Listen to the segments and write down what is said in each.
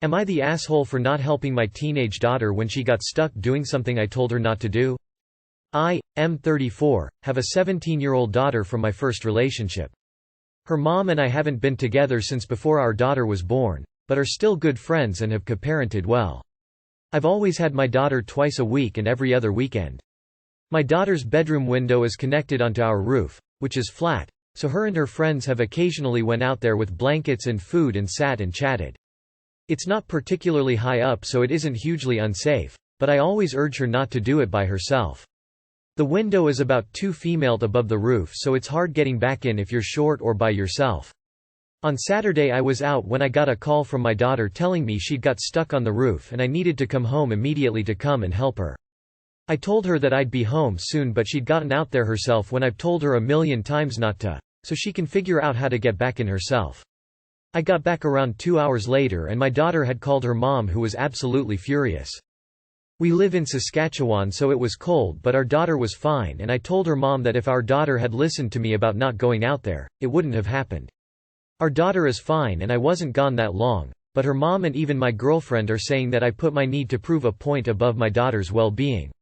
Am I the asshole for not helping my teenage daughter when she got stuck doing something I told her not to do? I am 34, have a 17-year-old daughter from my first relationship. Her mom and I haven't been together since before our daughter was born, but are still good friends and have co-parented well. I've always had my daughter twice a week and every other weekend. My daughter's bedroom window is connected onto our roof, which is flat, so her and her friends have occasionally went out there with blankets and food and sat and chatted. It's not particularly high up, so it isn't hugely unsafe, but I always urge her not to do it by herself. The window is about 2 feet above the roof, so it's hard getting back in if you're short or by yourself. On Saturday I was out when I got a call from my daughter telling me she'd got stuck on the roof and I needed to come home immediately to come and help her. I told her that I'd be home soon, but she'd gotten out there herself when I've told her a million times not to, so she can figure out how to get back in herself. I got back around 2 hours later and my daughter had called her mom, who was absolutely furious. We live in Saskatchewan, so it was cold, but our daughter was fine, and I told her mom that if our daughter had listened to me about not going out there, it wouldn't have happened. Our daughter is fine and I wasn't gone that long, but her mom and even my girlfriend are saying that I put my need to prove a point above my daughter's well-being.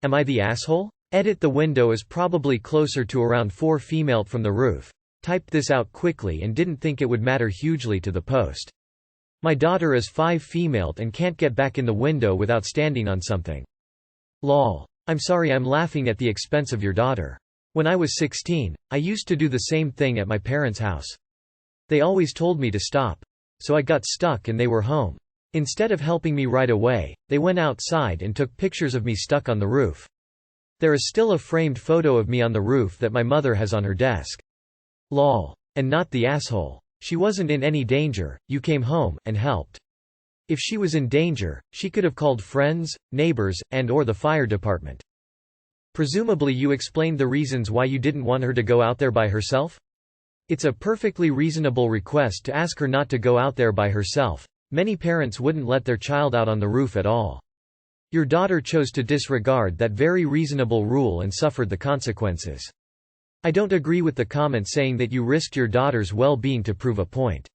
Am I the asshole? Edit: the window is probably closer to around 4 feet from the roof. Typed this out quickly and didn't think it would matter hugely to the post. My daughter is 5 feet and can't get back in the window without standing on something. Lol. I'm sorry, I'm laughing at the expense of your daughter. When I was 16, I used to do the same thing at my parents' house. They always told me to stop. So I got stuck and they were home. Instead of helping me right away, they went outside and took pictures of me stuck on the roof. There is still a framed photo of me on the roof that my mother has on her desk. Lol. And not the asshole. She wasn't in any danger, you came home, and helped. If she was in danger, she could have called friends, neighbors, and/or the fire department. Presumably you explained the reasons why you didn't want her to go out there by herself? It's a perfectly reasonable request to ask her not to go out there by herself. Many parents wouldn't let their child out on the roof at all. Your daughter chose to disregard that very reasonable rule and suffered the consequences. I don't agree with the comment saying that you risked your daughter's well-being to prove a point.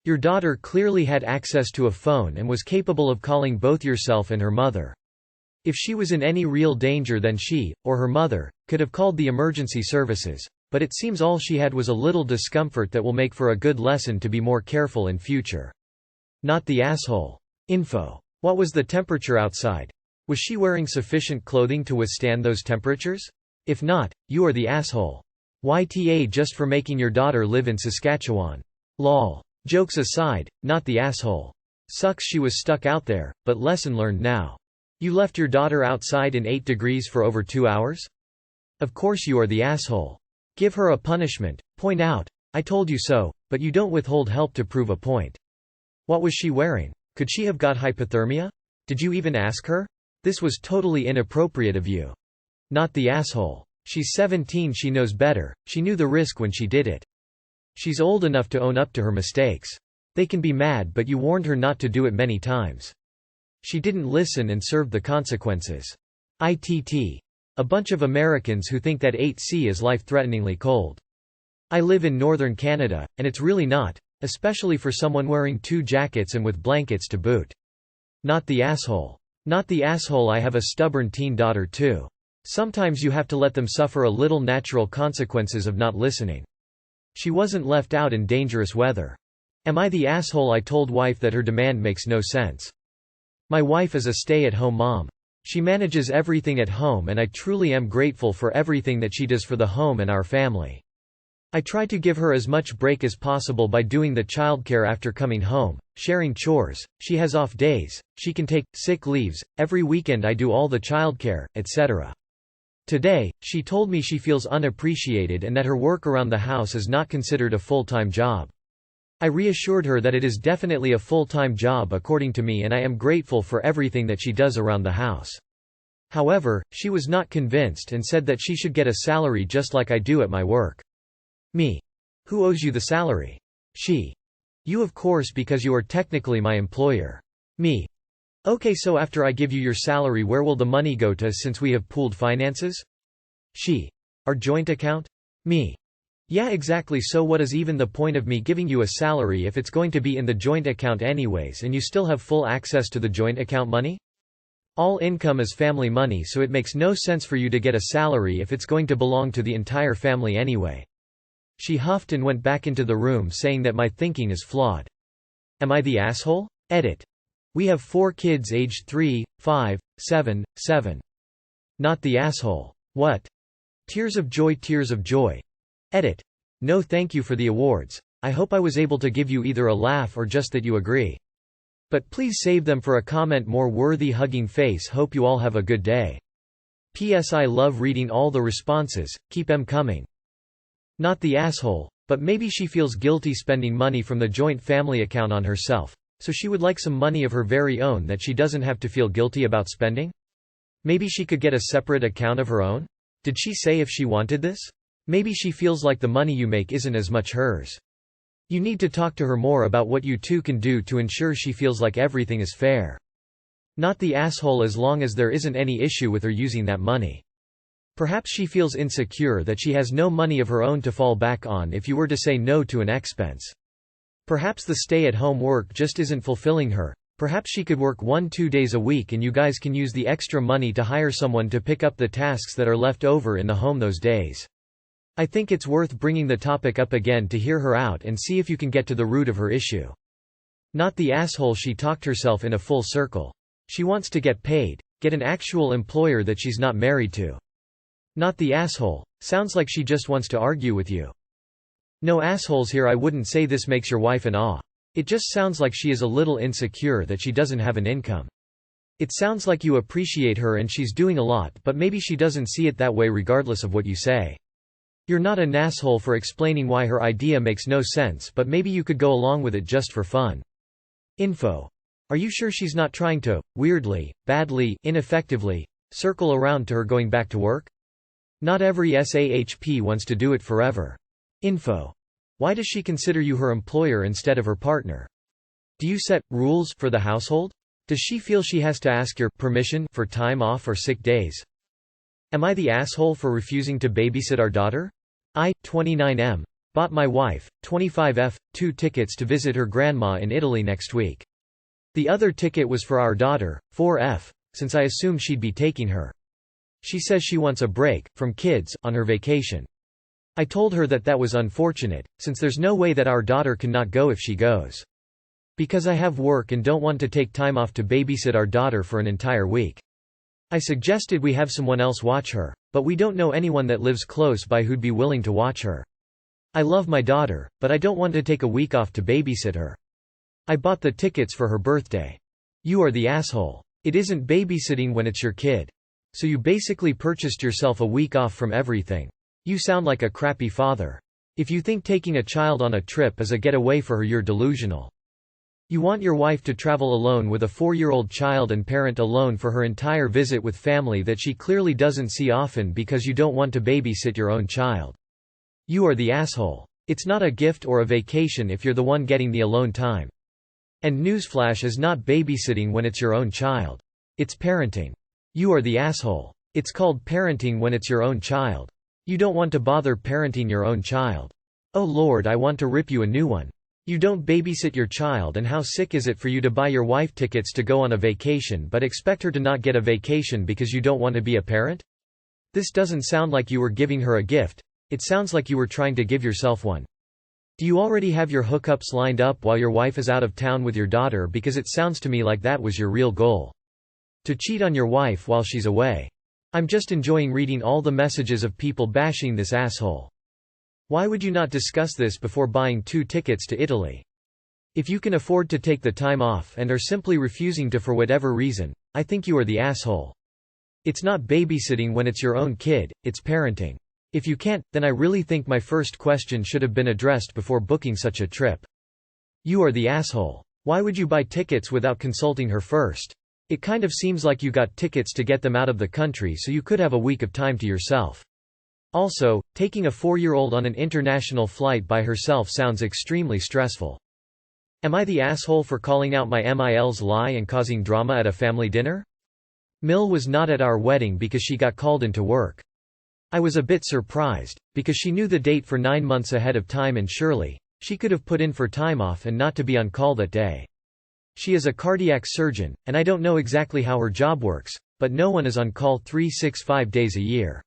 Your daughter clearly had access to a phone and was capable of calling both yourself and her mother. If she was in any real danger, then she, or her mother, could have called the emergency services, but it seems all she had was a little discomfort that will make for a good lesson to be more careful in future. Not the asshole. Info. What was the temperature outside? Was she wearing sufficient clothing to withstand those temperatures? If not, you are the asshole. YTA just for making your daughter live in Saskatchewan. Lol. Jokes aside, not the asshole. Sucks she was stuck out there, but lesson learned now. You left your daughter outside in 8 degrees for over 2 hours? Of course you are the asshole. Give her a punishment, point out, I told you so, but you don't withhold help to prove a point. What was she wearing? Could she have got hypothermia? Did you even ask her? This was totally inappropriate of you. Not the asshole. She's 17, she knows better, she knew the risk when she did it. She's old enough to own up to her mistakes. They can be mad, but you warned her not to do it many times. She didn't listen and served the consequences. ITT. A bunch of Americans who think that 8C is life-threateningly cold. I live in northern Canada, and it's really not, especially for someone wearing 2 jackets and with blankets to boot. Not the asshole. Not the asshole. I have a stubborn teen daughter too. Sometimes you have to let them suffer a little natural consequences of not listening. She wasn't left out in dangerous weather. Am I the asshole? I told wife that her demand makes no sense. My wife is a stay-at-home mom. She manages everything at home and I truly am grateful for everything that she does for the home and our family. I try to give her as much break as possible by doing the childcare after coming home, sharing chores, she has off days, she can take sick leaves, every weekend I do all the childcare, etc. Today, she told me she feels unappreciated and that her work around the house is not considered a full-time job. I reassured her that it is definitely a full-time job according to me and I am grateful for everything that she does around the house. However, she was not convinced and said that she should get a salary just like I do at my work. Me. Who owes you the salary? She. You, of course, because you are technically my employer. Me. Okay, so after I give you your salary, where will the money go to since we have pooled finances? She. Our joint account? Me. Yeah, exactly. So what is even the point of me giving you a salary if it's going to be in the joint account anyways and you still have full access to the joint account money? All income is family money, so it makes no sense for you to get a salary if it's going to belong to the entire family anyway. She huffed and went back into the room saying that my thinking is flawed. Am I the asshole? Edit. We have 4 kids aged 3, 5, 7, 7. Not the asshole. What? Tears of joy, tears of joy. Edit. No, thank you for the awards. I hope I was able to give you either a laugh or just that you agree. But please save them for a comment. More worthy hugging face. Hope you all have a good day. P.S. I love reading all the responses, keep 'em coming. Not the asshole, but maybe she feels guilty spending money from the joint family account on herself, so she would like some money of her very own that she doesn't have to feel guilty about spending? Maybe she could get a separate account of her own? Did she say if she wanted this? Maybe she feels like the money you make isn't as much hers. You need to talk to her more about what you two can do to ensure she feels like everything is fair. Not the asshole as long as there isn't any issue with her using that money. Perhaps she feels insecure that she has no money of her own to fall back on if you were to say no to an expense. Perhaps the stay-at-home work just isn't fulfilling her. Perhaps she could work 1-2 days a week and you guys can use the extra money to hire someone to pick up the tasks that are left over in the home those days. I think it's worth bringing the topic up again to hear her out and see if you can get to the root of her issue. Not the asshole. She talked herself in a full circle. She wants to get paid, get an actual employer that she's not married to. Not the asshole. Sounds like she just wants to argue with you. No assholes here. I wouldn't say this makes your wife an awe. It just sounds like she is a little insecure that she doesn't have an income. It sounds like you appreciate her and she's doing a lot, but maybe she doesn't see it that way regardless of what you say. You're not an asshole for explaining why her idea makes no sense, but maybe you could go along with it just for fun. Info. Are you sure she's not trying to, weirdly, badly, ineffectively, circle around to her going back to work? Not every SAHP wants to do it forever. Info. Why does she consider you her employer instead of her partner? Do you set rules for the household? Does she feel she has to ask your permission for time off or sick days? Am I the asshole for refusing to babysit our daughter? I, 29M, bought my wife, 25F, 2 tickets to visit her grandma in Italy next week. The other ticket was for our daughter, 4F, since I assumed she'd be taking her. She says she wants a break from kids on her vacation. I told her that that was unfortunate, since there's no way that our daughter can not go if she goes. Because I have work and don't want to take time off to babysit our daughter for an entire week. I suggested we have someone else watch her, but we don't know anyone that lives close by who'd be willing to watch her. I love my daughter, but I don't want to take a week off to babysit her. I bought the tickets for her birthday. You are the asshole. It isn't babysitting when it's your kid. So you basically purchased yourself a week off from everything. You sound like a crappy father. If you think taking a child on a trip is a getaway for her, you're delusional. You want your wife to travel alone with a 4-year-old child and parent alone for her entire visit with family that she clearly doesn't see often because you don't want to babysit your own child. You are the asshole. It's not a gift or a vacation if you're the one getting the alone time. And newsflash is not babysitting when it's your own child. It's parenting. You are the asshole. It's called parenting when it's your own child. You don't want to bother parenting your own child. Oh Lord, I want to rip you a new one. You don't babysit your child, and how sick is it for you to buy your wife tickets to go on a vacation but expect her to not get a vacation because you don't want to be a parent? This doesn't sound like you were giving her a gift, it sounds like you were trying to give yourself one. Do you already have your hookups lined up while your wife is out of town with your daughter? Because it sounds to me like that was your real goal. To cheat on your wife while she's away. I'm just enjoying reading all the messages of people bashing this asshole. Why would you not discuss this before buying 2 tickets to Italy? If you can afford to take the time off and are simply refusing to for whatever reason, I think you are the asshole. It's not babysitting when it's your own kid, it's parenting. If you can't, then I really think my first question should have been addressed before booking such a trip. You are the asshole. Why would you buy tickets without consulting her first? It kind of seems like you got tickets to get them out of the country so you could have a week of time to yourself. Also, taking a 4-year-old on an international flight by herself sounds extremely stressful. Am I the asshole for calling out my MIL's lie and causing drama at a family dinner? Mill was not at our wedding because she got called into work. I was a bit surprised, because she knew the date for 9 months ahead of time and surely, she could have put in for time off and not to be on call that day. She is a cardiac surgeon, and I don't know exactly how her job works, but no one is on call 365 days a year.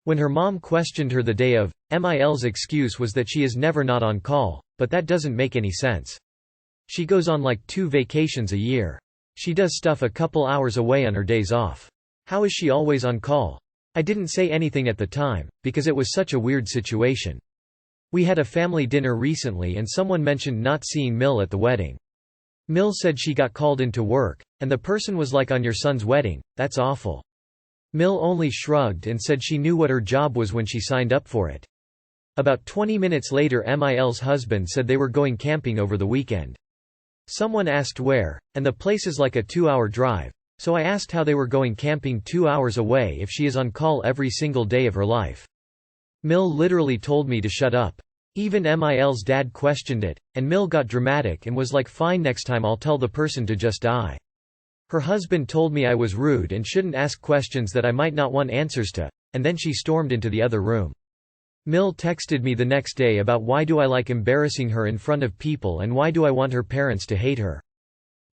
When her mom questioned her the day of, Mil's excuse was that she is never not on call, but that doesn't make any sense. She goes on like 2 vacations a year. She does stuff a couple hours away on her days off. How is she always on call? I didn't say anything at the time, because it was such a weird situation. We had a family dinner recently and someone mentioned not seeing Mill at the wedding. Mill said she got called into work, and the person was like, on your son's wedding, that's awful. Mill only shrugged and said she knew what her job was when she signed up for it. About 20 minutes later Mil's husband said they were going camping over the weekend. Someone asked where, and the place is like a 2-hour drive. So I asked how they were going camping 2 hours away if she is on call every single day of her life. Mill literally told me to shut up. Even Mil's dad questioned it, and Mill got dramatic and was like, fine, next time I'll tell the person to just die. Her husband told me I was rude and shouldn't ask questions that I might not want answers to, and then she stormed into the other room. Mill texted me the next day about why do I like embarrassing her in front of people and why do I want her parents to hate her.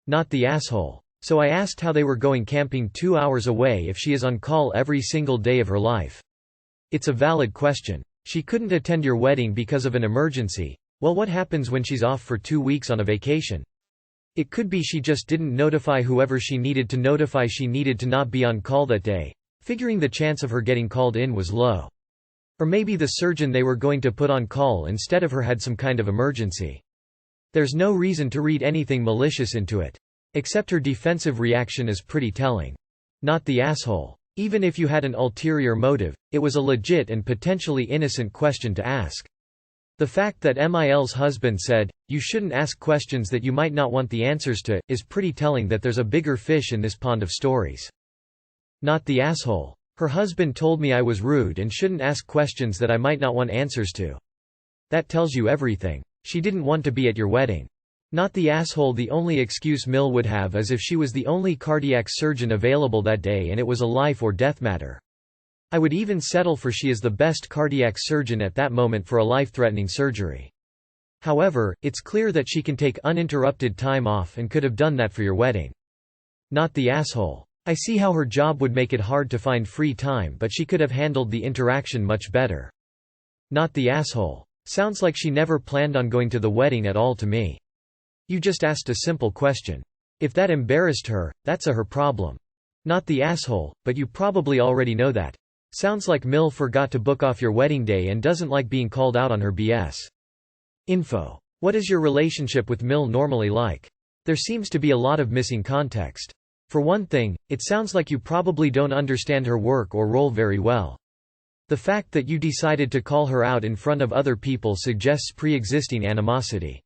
Not the asshole. So I asked how they were going camping 2 hours away if she is on call every single day of her life. It's a valid question. She couldn't attend your wedding because of an emergency. Well, what happens when she's off for 2 weeks on a vacation? It could be she just didn't notify whoever she needed to notify she needed to not be on call that day, figuring the chance of her getting called in was low. Or maybe the surgeon they were going to put on call instead of her had some kind of emergency. There's no reason to read anything malicious into it. Except her defensive reaction is pretty telling. Not the asshole. Even if you had an ulterior motive, it was a legit and potentially innocent question to ask. The fact that Mil's husband said, you shouldn't ask questions that you might not want the answers to, is pretty telling that there's a bigger fish in this pond of stories. Not the asshole. Her husband told me I was rude and shouldn't ask questions that I might not want answers to. That tells you everything. She didn't want to be at your wedding. Not the asshole. The only excuse Mill would have is if she was the only cardiac surgeon available that day and it was a life or death matter. I would even settle for she is the best cardiac surgeon at that moment for a life-threatening surgery. However, it's clear that she can take uninterrupted time off and could have done that for your wedding. Not the asshole. I see how her job would make it hard to find free time, but she could have handled the interaction much better. Not the asshole. Sounds like she never planned on going to the wedding at all to me. You just asked a simple question. If that embarrassed her, that's her problem. Not the asshole, but you probably already know that. Sounds like Mill forgot to book off your wedding day and doesn't like being called out on her BS. Info. What is your relationship with Mill normally like? There seems to be a lot of missing context. For one thing, it sounds like you probably don't understand her work or role very well. The fact that you decided to call her out in front of other people suggests pre-existing animosity.